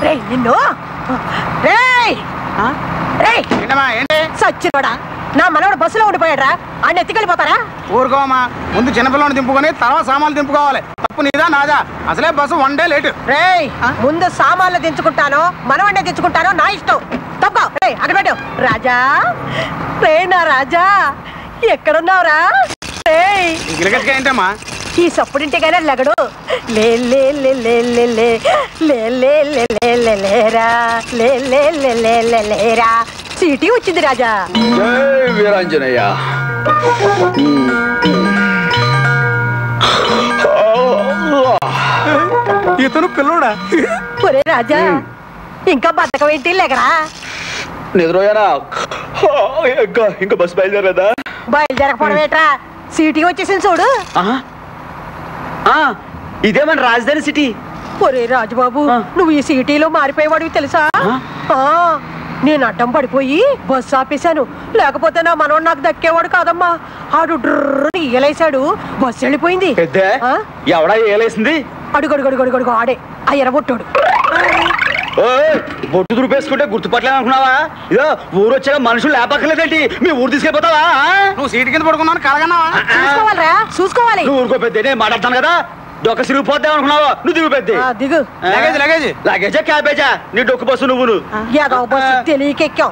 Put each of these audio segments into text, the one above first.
రేయ్ నిన్ను రేయ్ రేయ్ ఏంటి సచ్చినోడా నా మనవడు బస్సులో ఉండిపోయాడ్రా ఆయన ఎత్తుకెళ్ళిపోతారా? ఊరుకోమా, ముందు చిన్నపిల్లని దింపుకొని తర్వాత సామాన్లు దింపుకోవాలి. తప్పు నీదా నాదా? అసలే బస్సు 1 డే లేటు. రేయ్ ముందు సామాన్లు దించుకుంటాను, మనవడినే దించుకుంటాను, నా ఇష్టం. తప్ప రేయ్ అక్కడ పెట్టు. రాజా రే నా రాజా ఎక్కడున్నావురా? రేయ్ గిలగట్టుగా ఏంటమ్మా? ఈ సప్పుడింటికైనా లెగడు. లే లే లే లే లే లే లే లే లే లే లే లేరా లే లే లే లే లే లేరా. చీటీ వచ్చింది రాజా. జై వీరాంజనేయ. ఇతను పిల్లోడా? ఒరే రాజా ఇంకా బతకం ఏంటి లేకరా? నిద్రపోయానా? ఇంకా బస్సు బయలుదేరదా? బయలుదేరకపోవడం ఏంట్రా? సిటీ వచ్చేసింది చూడు. ఇదేమన్నా రాజధాని సిటీ? ఒరే రాజుబాబు నువ్వు ఈ సిటీలో మారిపోయేవాడివి తెలుసా? నేను అడ్డం పడిపోయి బస్సు ఆపేశాను, లేకపోతే నా మనోడు నాకు దక్కేవాడు కాదమ్మా. ఆడు డ్రని ఏలేశాడు, బస్సు వెళ్ళిపోయింది. ఎవడా ఏలేసింది? అడుగడుగడుగడుగడుగు ఆడే ఆ ఎరబొట్టాడు. బొట్టు దురిపేసుకుంటే గుర్తుపట్టలేదు అనుకున్నావా? ఇదో ఊరు వచ్చాక మనుషులు లేపక్కర్లేదేంటి? మీ ఊరు తీసుకెళ్ళిపోతావా? నువ్వు సీటు కింద పడుకున్నాను కలగన్నావా? చూసుకోవాలరా చూసుకోవాలి. నువ్వు ఊరుకో పెద్ద, నేను మాట్లాడతాను కదా. డొక్క సిరిగిపోద్దాం అనుకున్నావా? నువ్వు దిగు పెద్ద. దిగు. లగేజ్ లగేజ్ లగేజా క్యాబేజా? నీ డొక్కు బస్సు నువ్వు తెలియకెక్కాం.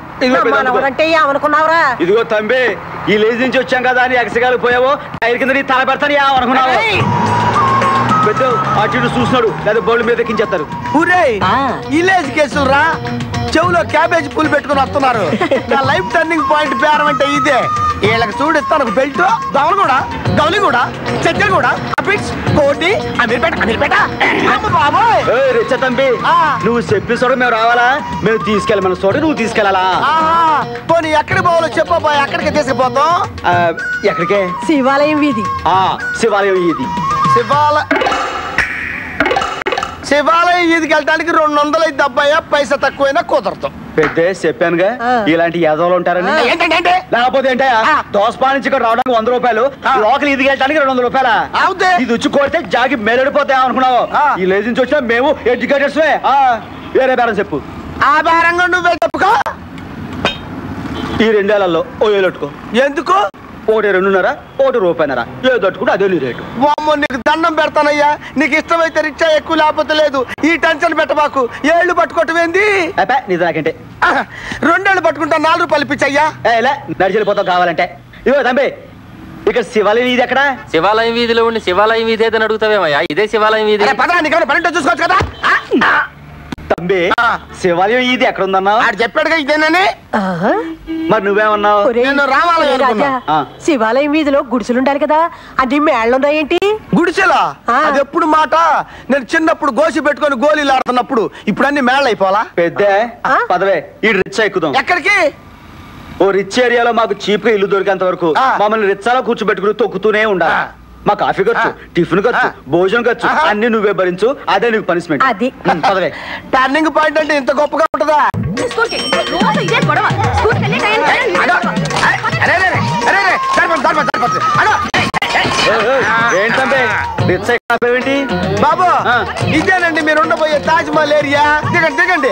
అంటే ఏమనుకున్నావురా? ఇదిగో తంబి, ఈ లేజ్ నుంచి వచ్చాం కదా అని ఎగసగాలు పోయావో టైర్ కింద నీ తల పెడతాను ఏమనుకున్నావు? పెద్ద అటు ఇటు చూస్తున్నాడు, లేదా బోర్డు మీద ఎక్కించేస్తారు. విలేజ్ కేసులు రా, చెవులో క్యాబేజ్ పూలు పెట్టుకుని వస్తున్నారు. నా లైఫ్ టర్నింగ్ పాయింట్ బేరం అంటే ఇదే. వీళ్ళకి చూడిస్తాను బెల్ట్, దవలు కూడా, గౌలి కూడా, చెట్టెలు కూడా, కోటి, అమీర్పేట అమీర్పేట. బాబోయ్ రిచ్చ తంబి, నువ్వు చెప్పిన చోట మేము రావాలా? మేము తీసుకెళ్ళి మన చోట నువ్వు తీసుకెళ్ళాలా? పోనీ ఎక్కడికి పోవాలో చెప్పబోయ్, ఎక్కడికి తీసుకుపోతాం? ఎక్కడికే? శివాలయం వీధి. శివాలయం ఇది. శివాలయం ఈదికి వెళ్ళడానికి 200 అయితే అబ్బాయి, పైసా తక్కువైనా కుదరదు. పెద్ద చెప్పానుగా ఇలాంటి యాదవులు ఉంటారని. ఏంటంటే లేకపోతే ఏంటా? దోసపా నుంచి ఇక్కడ రావడానికి 100 రూపాయలు, లోకల్ ఈదికి వెళ్ళడానికి 200 రూపాయలు. ఇది వచ్చి కొడితే జాగి మేలడిపోతాయి అనుకున్నావు? ఈ లేజ్ నుంచి వచ్చినా మేము ఎడ్యుకేటర్స్. వేరే బేరం చెప్పు. ఆ బేరంగా నువ్వే చెప్పుకో. ఈ 2 ఏళ్లలో ఓ ఏలెట్టుకో. ఎందుకు? ఒకటి 2.5, ఒకటి రూపాయన్నర, ఏ తట్టుకుంటే అదే నీ రేటు. వామ్మో, నీకు దండం పెడతానయ్యా. నీకు ఇష్టమైతే రిక్షా ఎక్కువ, లేకపోతే లేదు. ఈ టెన్షన్ పెట్టబాకు. 7 పట్టుకోవటమేంది? నీ దాకంటే 2 ఏళ్ళు పట్టుకుంటా, 4 రూపాయలు ఇప్పించయ్యా. నడిచెళ్ళిపోతావు కావాలంటే. ఇదిగో తంబి, ఇక్కడ శివాలయం వీధి ఎక్కడ? శివాలయం వీధిలో ఉండి శివాలయం వీధి ఏదని అడుగుతావేమయ్యా? ఇదే శివాలయం వీధి. పదరా, నీకు పన్నెండు చూసుకోవచ్చు కదా. తంబి, శివాలయం ఇది ఎక్కడ ఉందన్నావు? ఆడు చెప్పాడుగా ఇదేనని. మరి నువ్వేమన్నావు? నేను రావాలనుకున్నా. శివాలయం వీధిలో గుడిసెలుండాలి కదా, అన్ని మేళ్ళున్నాయేంటి? గుడిసెలా? అది ఎప్పుడు మాట? నేను చిన్నప్పుడు గోసి పెట్టుకొని గోళీలు ఆడుతున్నప్పుడు. ఇప్పుడు అన్ని మేళ్ళు అయిపోవాలా? పెద్ద పదవే, ఈ రిచ్చా ఎక్కుదాం. ఎక్కడికి? ఓ రిచ్ ఏరియాలో మాకు చీప్ గా ఇల్లు దొరికేంత వరకు మమ్మల్ని రిచ్చాలో కూర్చోబెట్టుకుని తొక్కుతూనే ఉండాలి. మా కాఫీ ఖర్చు, టిఫిన్ ఖర్చు, భోజనం ఖర్చు అన్ని నువ్వే భరించు. అదే నీకు పనిష్మెంట్. అది పదవే. టర్నింగ్ పాయింట్ అంటే ఇంత గొప్పగా ఉంటుందా? ఏంటంటే ఏంటి బాబు? ఇదేనండి మీరు ఉండబోయే తాజ్ మహల్ ఏరియా. దిగండి దిగండి.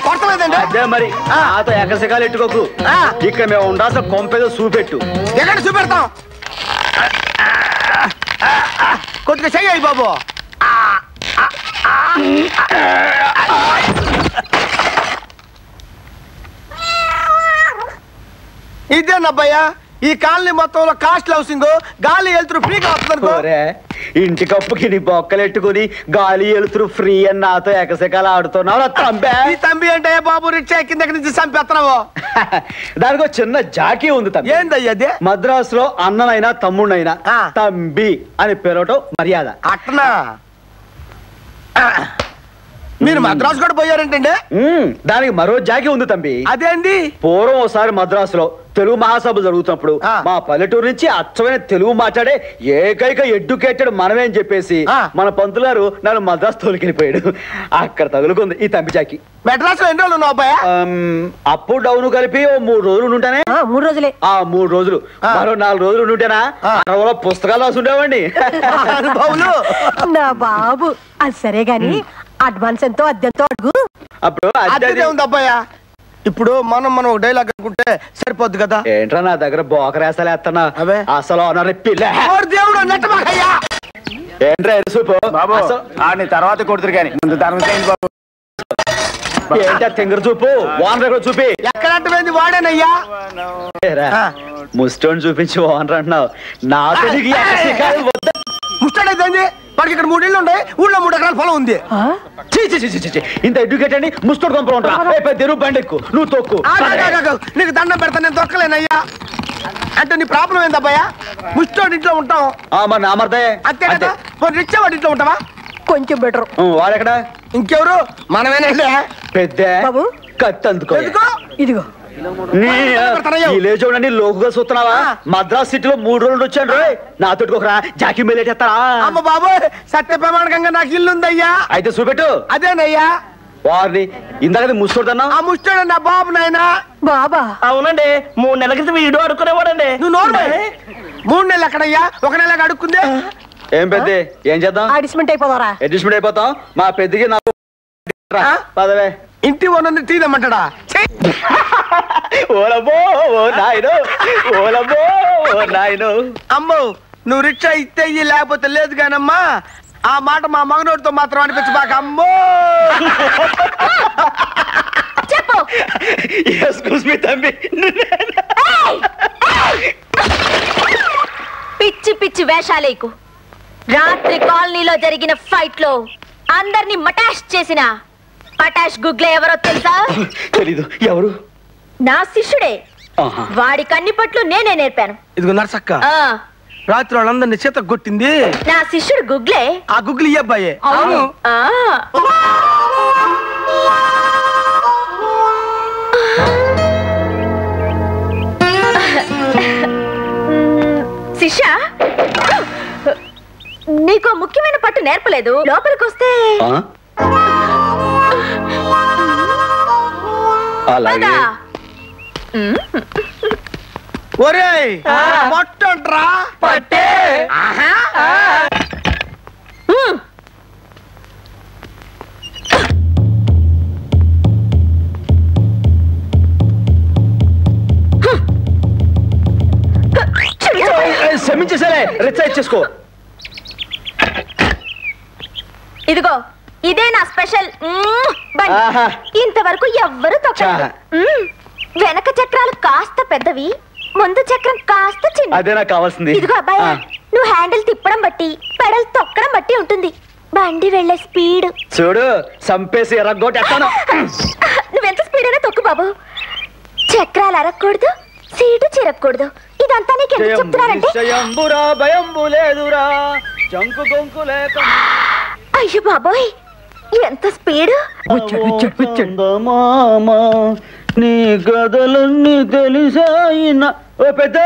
కొట్టలేదండి. అదే మరి నాతో ఎకసకాలు ఎట్టుకోకు. ఇక్కడ మేము ఉండాల్సిన కొంపేదో చూపెట్టు. దిగండి, చూపెడతాం. కొద్దిగా చెయ్యి బాబు. ఇదేనబ్బయ్యా ఈ కాలనీ మొత్తంలో కాస్ట్ హౌసింగ్. గాలి వెళ్తురు ఫ్రీగా వస్తుంది. ఇంటికప్పుకి నీ బొక్కలెట్టుకుని గాలి వెళ్తురు ఫ్రీ అని నాతో ఎకసకాలు ఆడుతున్నావు. తంబి అంటే బాబు రిక్షా ఎక్కిన దగ్గర నుంచి చంపేస్తున్నావు. దానికి చిన్న జాకీ ఉంది. ఏందయ్యది? మద్రాసులో అన్ననైనా తమ్ముడైనా తంబి అని పిలవటం మర్యాద. అట్నా? మీరు మద్రాసు కూడా పోయారంటండి? దానికి మరో జాకి ఉంది తంబి. అదేంది? పూర్వం ఒకసారి మద్రాసులో తెలుగు మహాసభ జరుగుతున్నప్పుడు మా పల్లెటూరు నుంచి అచ్చమైన తెలుగు మాట్లాడే ఏకైక ఎడ్యుకేటెడ్ మనమే అని చెప్పేసి మన పంతులు గారు నన్ను మద్రాసు తోలికెళ్ళిపోయాడు. అక్కడ తగులుకుంది ఈ తంబి జాకి. మెడ్రాస్ లో ఎన్ని రోజులు ఉన్నావు అబ్బాయి? అప్పు డౌన్ కలిపి 3 రోజులు ఉంటానే. 3 రోజులే. 3 రోజులు. మరో 4 రోజులు ఉంటేనా 60 పుస్తకాలు రాసి ఉండేవాడిని. నా బాబు అది సరే గాని అడ్వాన్స్ ఎంతో అద్దెంతో అడుగు. అప్పుడు అదే ఉంది అబ్బాయా. ఇప్పుడు మనం ఒక డైలాగ్ అనుకుంటే సరిపోద్ది కదా. ఏంట్రా నా దగ్గర బోకరేసలేస్తున్నా అవే అసలు దేవుడు నెట్టమాకయ్యా. ఏంట్రా ఎరుసూపు బాబు నీ తర్వాత కొడుతురు కానీ ముందు ధర్మం బాబు. ఏంటా తింగర చూపు ఓనర్ చూపి ఎక్కడంటే వాడేనయ్యా. ముస్టోన్ చూపించి ఓనర్ అంటున్నావు. నాతో ముస్టాడైంది వాడికి ఇక్కడ 3 ఇళ్ళు ఉంటాయి, ఊళ్ళో 3 ఎకరాల పొలం ఉంది. ఇంత ఎడ్యుకేట్ అని ముస్టోడ్ కొంపలు ఉంటా. తెరువు బండెక్కు నువ్వు తొక్కు. నీకు దండం పెడతా, నేను తొక్కలేనయ్యా. అంటే నీ ప్రాబ్లం ఏందబ్బాయా? ముస్టోడ్ ఇంట్లో ఉంటాం మరి నామర్దే అంతే కదా. రిచ్చా వాడి ఇంట్లో ఉంటావా? కొంచెం బెటర్. వాడెక్కడ? ఇంకెవరు? మనమేనండి. పెద్ద బాబు కత్తి అందుకో. ఇదిగో చూడండి లోకుగా చూస్తున్నావా? మద్రాస్ సిటీలో 3 రోజులు వచ్చాను రోయ్. నాతో ఒకరా జాకీ మేలేటేస్తారా? అమ్మ బాబు సత్య ప్రమాణకంగా నాకు ఇల్లు ఉందయ్యా. అయితే చూపెట్టు. అదేనయ్యా. వారిని ఇందాక ముస్టోడన్నా. ఆ ముస్టోడు నా బాబు నాయనా. బాబా అవునండి, 3 నెలల క్రితం వీడు అడుక్కునేవాడండి. నువ్వు నోరు 3 నెలలు ఎక్కడయ్యా? 1 నెలగా అడుక్కుందే. ఏం పెద్ద ఏం చేద్దాం? అడ్జస్ట్మెంట్ అయిపోతారా? అడ్జస్ట్మెంట్ అయిపోతాం. మా పెద్దకి నాకు పదవే ఇంటి ఓనర్ని తీదమ్మంటాడా? ఓలబో ఓ నాయనో, ఓలబో ఓ నాయనో. అమ్మో నువ్వు రిక్షా ఇస్తే ఇయ్యి, లేకపోతే లేదు కానమ్మా. ఆ మాట మా మగనోడితో మాత్రం అనిపించబాక. అమ్మో చెప్పు. ఎక్స్క్యూజ్ మీ తంబి. పిచ్చి పిచ్చి వేషాలేకు. రాత్రి కాలనీలో జరిగిన ఫైట్ లో అందరినీ మటాష్ చేసిన పటాష్ గుగ్లే ఎవరో తెలుసా? తెలీదు. ఎవరు? నా శిష్యుడే. వాడి కన్నిపట్లు నేనే నేర్పాను. ఇదిగో నర్సక్క, రాత్రి వాళ్ళందరినీ చేత కొట్టింది నా శిష్యుడు గుగ్లే. ఆ గుగ్లీ ఈ అబ్బాయే. అవును. శిష్య, నీకు ముఖ్యమైన పట్టు నేర్పలేదు. లోపలికి వస్తే అలాగే. ఒరేయ్ పట్టంట్రా పట్టే. క్షమించేసరే రిచైజ్ చేసుకో. ఇదిగో ఇదే నా స్పెషల్ బండి. ఇంతవరకు ఎవ్వరు తొక్కలేదు. వెనక చక్రాలు కాస్త పెద్దవి, ముందు చక్రం కాస్త చిన్న. అదే నాకు కావాల్సింది. ఇదిగో అబ్బాయి, నువ్వు హ్యాండిల్ తిప్పడం బట్టి పెడల్ తొక్కడం బట్టి ఉంటుంది బండి వెళ్లే స్పీడ్. చూడు సంపేసి ఎరగొట్టేస్తాను. నువ్వెంత స్పీడ్ అయినా తొక్కు బాబు. చక్రాలు అరగకూడదు, సీటు చిరగకూడదు. ఇదంతా నీకు ఎందుకు చెప్తున్నానంటే, అయ్యో బాబోయ్ ఎంత స్పీడ్. నీ గదలన్నీ తెలిసాయినా. ఓ పెద్ద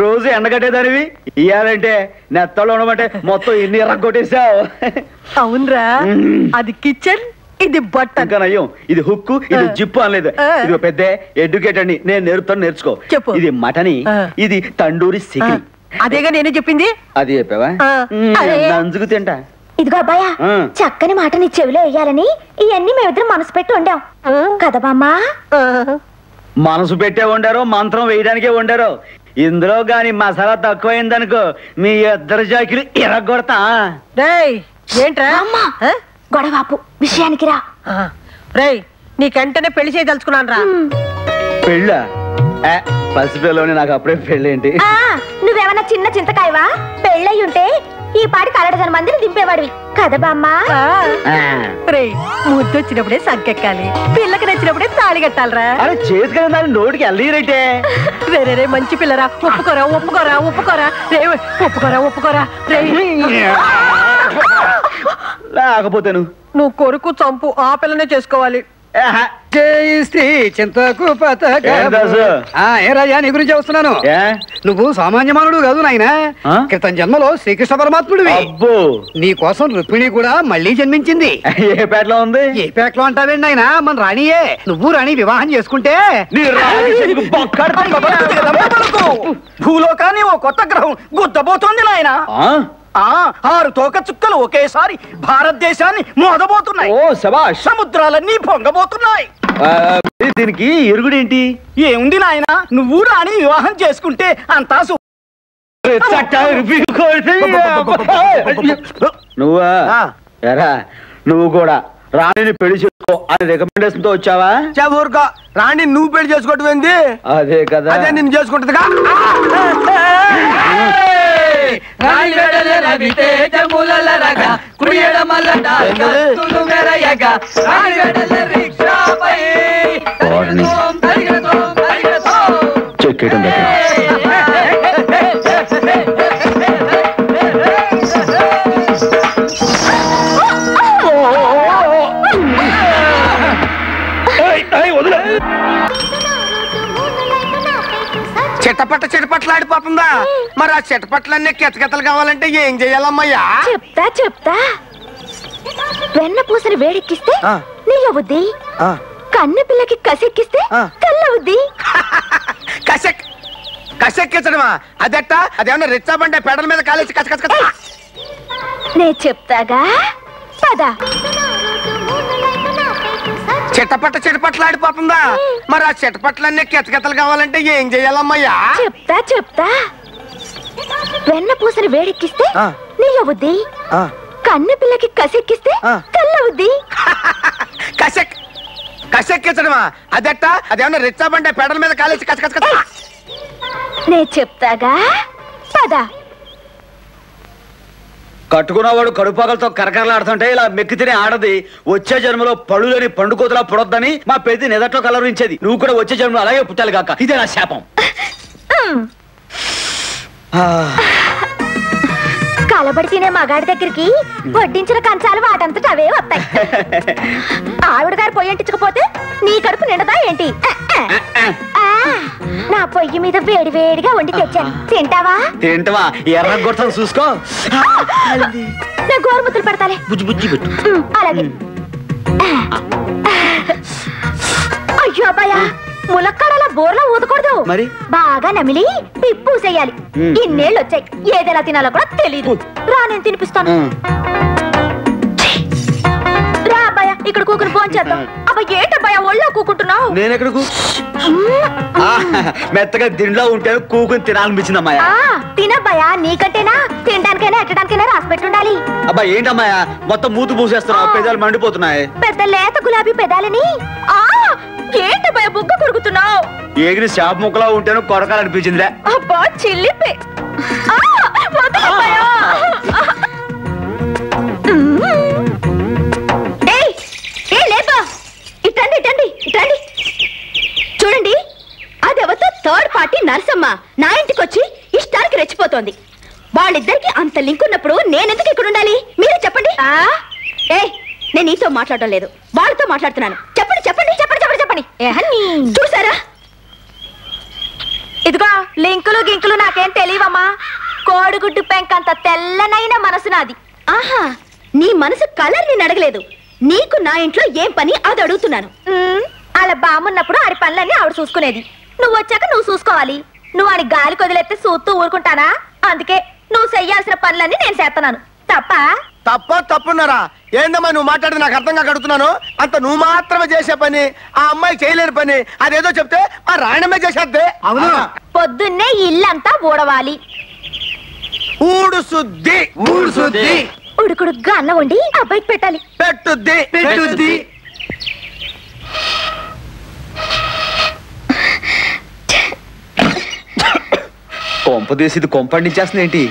రోజు ఎండగట్టేదానివి, ఇయ్యాలంటే నెత్తలో ఉండమంటే మొత్తం ఇన్ని ఎర్రగొట్టేసావు. అవునరా, అది కిచెన్, ఇది బట్ట. ఇంకా నయ్యం, ఇది హుక్కు, ఇది జిప్పు అనలేదు. ఇది పెద్ద ఎడ్యుకేటెడ్ ని నేను నేర్పుతాను, నేర్చుకో. చెప్పు. ఇది మటని, ఇది తండూరి సిక్కి. అదేగా నేను చెప్పింది. అది చెప్పావా? నంజుకు తింటా. ఇదిగో అబ్బాయా, చక్కని మాట నీ చెవిలో వేయాలని ఇవన్నీ మేమిద్దరం మనసు పెట్టి వండాం కదా బామ్మా. మనసు పెట్టే వండారో మంత్రం వేయడానికే వండారో. ఇందులో గాని మసాలా తక్కువైందనుకో మీ ఇద్దరు జాకిలు ఎరగొడతా. ఏంట్రా గొడవాపు, విషయానికి రా. రేయ్ నీకంటనే పెళ్లి చేయదలుచుకున్నాను రా. పెళ్ళా? పసిపిల్లని నాకు అప్పుడే పెళ్ళేంటి? నువ్వేమన్నా చిన్న చింతకాయవా? పెళ్ళయి ఉంటే ఈ పాటి కలడజన మందిని దింపేవాడివి కదా బామ్మా. రేయ్ ముద్దు వచ్చినప్పుడే సంకెక్కాలి, పిల్లకి నచ్చినప్పుడే తాళి కట్టాలరా. అరే చేతికి దాని నోటికి వెళ్ళిరైతే. రే మంచి పిల్లరా, ఒప్పుకోరా ఒప్పుకోరా ఒప్పుకోరా రే, ఒప్పుకోరా ఒప్పుకోరా రే. లేకపోతే నువ్వు కొరుకు చంపు, ఆ పిల్లనే చేసుకోవాలి. శ్రీ చింతకు ఏ రాజా, నీ గురించి వస్తున్నాను. నువ్వు సామాన్యమానుడు కాదు నాయన, క్రితం జన్మలో శ్రీకృష్ణ పరమాత్ముడివి. నీ కోసం రుక్మిణి కూడా మళ్ళీ జన్మించింది. ఏ పేటలో ఉంది? ఏ పేటలో అంటావేండి నాయన, మన రాణియే. నువ్వు రాణి వివాహం చేసుకుంటే భూలోకాన్ని ఓ కొత్త గ్రహం గుద్దబోతోంది నాయన. 6 తోక చుక్కలు ఒకేసారి భారతదేశాన్ని మోదబోతున్నాయి. ఓ శభాష్. సముద్రాలన్నీ పొంగబోతున్నాయి. దీనికి ఎరుగుడేంటి? ఏముంది నాయన, నువ్వు రాని వివాహం చేసుకుంటే అంతా నువ్వా ఎరా నువ్వు కూడా రాణిని పెళ్లి చేసుకో అని రికమెండేషన్ తో వచ్చావా? ఊరుకో, రాణి నువ్వు పెళ్లి చేసుకోవటం ఏంది? అదే కదా, అదే నిన్ను చేసుకుంటుందిగా. చెక్కేయడం దగ్గర చిట్టపట్ట చిటపట్లాడిపోతుందా? మరి ఆ చిటపట్లన్నీ కెతకెతలు కావాలంటే ఏం చెయ్యాలమ్మయ్యా? చెప్తా వెన్న పూసని వేడెక్కిస్తే నీళ్ళవుద్ది, కన్నె పిల్లకి కసెక్కిస్తే తెల్లవుద్ది. కసెక్కించడమా? అదెట్టా? అదేమన్నా రిచ్చాబండే పెడల మీద కాలేసి కసకస. నే చెప్తాగా పద. చిట్టపట్ట చిటపట్లాడిపోతుందా? మరి ఆ చిటపట్లన్నీ కెతకెతలు కావాలంటే ఏం చెయ్యాలమ్మయ్యా? చెప్తా వెన్న పూసని వేడెక్కిస్తే నీళ్ళవుద్ది, కన్నె పిల్లకి కసెక్కిస్తే తెల్లవుద్ది. కసెక్కించడమా? అదెట్టా? అదేమన్నా రిచ్చాబండే పెడల మీద కాలేసి కసకస. నే చెప్తాగా పద. కట్టుకున్నవాడు కడుపాకలతో కరకరలాడుతుంటే ఇలా మెక్కి తినే ఆడది వచ్చే జన్మలో పళ్ళులని పండుకోతలా పుడొద్దని మా పెద్ద నిదట్లో కలవరించేది. నువ్వు కూడా వచ్చే జన్మలో అలాగే పుట్టాలి కాక, ఇదే నా శాపం. కలబడి తినే మగాడి దగ్గరికి వడ్డించిన కంచాలు వాటంతట అవే వస్తాయి. ఆవిడ గారు పొయ్యి అంటించకపోతే నీ కడుపు నిండదా ఏంటి? నా పొయ్యి మీద వేడి వేడిగా వండి తెచ్చాను, తింటావా? ఎర్ర గొట్టలు చూసుకో. నా గోరుముద్దలు పెడతాలే. బుజ్జి బుజ్జి పెట్టు. అలాగే. అయ్యో అబ్బాయా, ములక్కాడలా బోర్లా ఊదకూడదు, మరి బాగా నమిలి పిప్పూసేయాలి. ఇన్నేళ్ళు వచ్చాయి, ఏదెలా తినాలో కూడా తెలీదు. రా నేను తినిపిస్తాను. రా అబ్బాయా, ఇక్కడ కూకుని ఫోన్ చేద్దాం. అబ్బా ఏంటబ్బాయా ఒళ్ళో కూకుంటున్నావు? నేనెక్కడ మెత్తగా దిండ్లో ఉంటే కూకుని తినాలనిపించిందమ్మాయా. తినబ్బాయా, నీకంటేనా తినడానికైనా ఎట్టడానికైనా రాసి పెట్టుండాలి. అబ్బా ఏంటమ్మాయా మొత్తం మూతు పూసేస్తున్నావు, పెదాలు మండిపోతున్నాయి. పెద్ద లేత గులాబీ పెదాలని. ఏంటబ్బాయా బుగ్గ కొరుకుతున్నావు? ఏగిరి షాప్ ముక్కలా ఉంటేను కొరకాలనిపించిందిలే. అబ్బా చిల్లిపే. చూడండి, అదెవతో థర్డ్ పార్టీ నర్సమ్మ నా ఇంటికొచ్చి ఇష్టానికి రెచ్చిపోతోంది. వాళ్ళిద్దరికి అంత లింక్ ఉన్నప్పుడు నేనెందుకు ఇక్కడ ఉండాలి? మీరే చెప్పండి. నేను నీతో మాట్లాడటం లేదు, వాళ్ళతో మాట్లాడుతున్నాను. చెప్పండి చెప్పండి చెప్పండి చెప్పండి చెప్పండి. చూసారా, ఇదిగో లింకులు గింకులు నాకేం తెలియవమ్మా. కోడిగుడ్డు పెంకంత తెల్లనైన మనసు నాది. ఆహా, నీ మనసు కలర్ నేను అడగలేదు, నీకు నా ఇంట్లో ఏం పని అది అడుగుతున్నాను. అలా బాగున్నప్పుడు ఆడి పనులన్నీ ఆవిడ చూసుకునేది, నువ్వు వచ్చాక నువ్వు చూసుకోవాలి. నువ్వు ఆడి గాలి కొదిలేస్తే చూస్తూ ఊరుకుంటానా? అందుకే నువ్వు చెయ్యాల్సిన పనులన్నీ నేను చేస్తున్నాను. తప్పున్నారా? ఏందమ్మా నువ్వు మాట్లాడితే నాకు అర్థం కాక అడుగుతున్నాను. అంత నువ్వు మాత్రమే చేసే పని, ఆ అమ్మాయి చేయలేని పని అదేదో చెప్తే ఆ రాయణమే చేసేద్దే. అవును, పొద్దున్నే ఇల్లంతా ఊడవాలి. ఊడు శుద్ధి ఉడుకుడుగ్గా అన్నం వండి అబ్బాయికి పెట్టాలి. పెట్టుద్ది. కొంప తీసి ఇది కొంపండించేస్తుంది ఏంటి?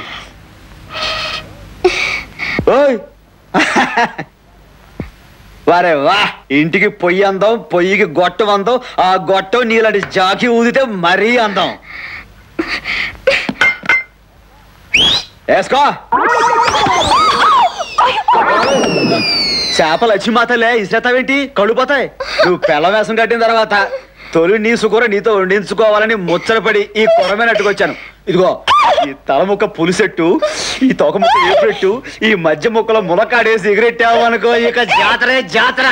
వారే వా, ఇంటికి పొయ్యి అందం, పొయ్యికి గొట్టం అందం, ఆ గొట్టం నీలాంటి జాకి ఊదితే మరీ అందం. వేసుకో. చేప లక్ష్మీమాతలే ఇసేతావేంటి? కళ్ళుపోతాయి. నువ్వు పెళ్ళ వేసం కట్టిన తర్వాత తొలి నీ సుకూర నీతో వండించుకోవాలని ముచ్చటపడి ఈ కొరమేనట్టుకొచ్చాను. ఇదిగో ఈ తల ముక్క పులిసెట్టు, ఈ తోక ముక్క ఏపెట్టు, ఈ మధ్య ముక్కలో ములకాడేసి ఎగిరెట్టావు అనుకో, ఇక జాతరే జాతర.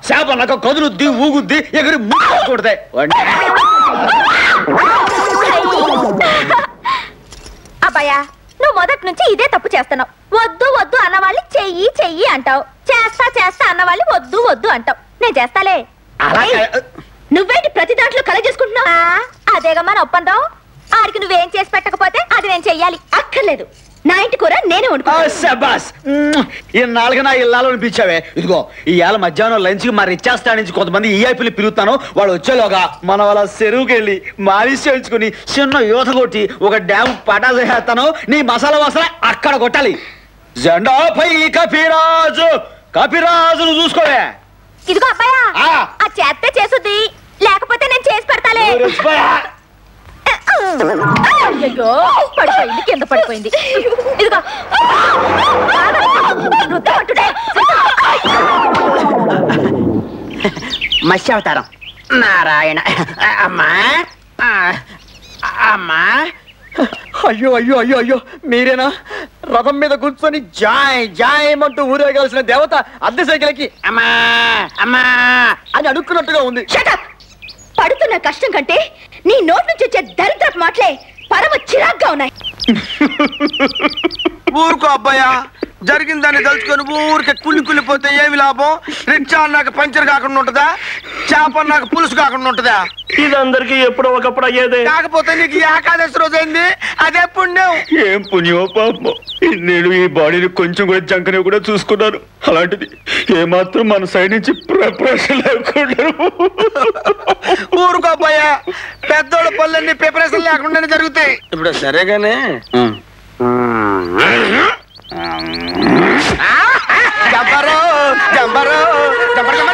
చేప నాకు కదులుద్ది, ఊగుద్ది, ఎగిరి ముక్కూడతాయి. అబ్బాయా నువ్వు మొదటి నుంచి ఇదే తప్పు చేస్తున్నావు. వద్దు వద్దు అన్న వాళ్ళని చెయ్యి చెయ్యి అంటావు, చేస్తా చేస్తా అన్న వాళ్ళని వద్దు వద్దు అంటావు. నేను చేస్తాలే. నువ్వేంటి ప్రతి దాంట్లో కల చేసుకుంటున్నావు? అదేగా మన ఒప్పందం. ఆడికి నువ్వేం చేసి పెట్టకపోతే అది నేను చెయ్యాలి. అక్కర్లేదు, నా ఇంటి కూర నేనే వండుకుంటా. ఇన్నాళ్ళుగా నా ఇల్లాలో అనిపించావే. ఇదిగో ఇవాళ మధ్యాహ్నం లంచ్ కి మా రిచార్జ్ నుంచి కొంతమంది ఈఐపీలు పిలుస్తాను. వాళ్ళు వచ్చేలోగా మనం అలా చెరువుకి వెళ్ళి మాలిష్ చేయించుకుని చిన్న యూత కొట్టి ఒక డ్యామ్ పటా చేస్తాను. నీ మసాలా వాసన అక్కడ కొట్టాలి. జెండా పై కపిరాజు, కపిరాజును చూసుకోవే. ఇదిగో అబ్బాయా, ఆ చేస్తే చేసుద్ది, లేకపోతే నేను చేసి పెడతాలే. అయ్యో పడిపోయింది, కింద పడిపోయింది. ఇదిగో మత్స్య అవతారం నారాయణ. అమ్మా అమ్మా, అయ్యో అయ్యో అయ్యో అయ్యో, మీరేనా రథం మీద కూర్చొని జాయ్ జాయమంటూ ఊరేగాల్సిన దేవత అద్దె సైకిల్కి అమ్మా అమ్మా అని అడుక్కున్నట్టుగా ఉంది. పడుతున్న కష్టం కంటే నీ నోటి నుంచి వచ్చే దరిద్రపు మాటలే పరమ చిరాగ్గా ఉన్నాయి. ఊరుకో అబ్బాయా, జరిగిందాన్ని తలుచుకొని ఊరికే కుళ్ళిపోతే ఏమి లాభం? రిక్షా అన్నాక పంచర్ కాకుండా ఉంటుందా? చేప అన్నాక పులుసు కాకుండా ఉంటుందా? ఇదందరికి ఎప్పుడో ఒకప్పుడు అయ్యేదే. కాకపోతే నీకు ఏకాదశి రోజు అయింది, అదే పుణ్యం. ఏం పుణ్యమో పాపం. నేను ఈ బాడీని కొంచెం కూడా జంకని కూడా చూసుకున్నాను. అలాంటిది ఏమాత్రం మన సైడ్ నుంచి ప్రిపరేషన్ లేకుండా. ఊరుకో అబ్బాయా, పెద్దోళ్ళ పనులన్నీ ప్రిపరేషన్ లేకుండానే జరుగుతాయి. ఇప్పుడు సరేగానే జంపరు జంపరు జంపరు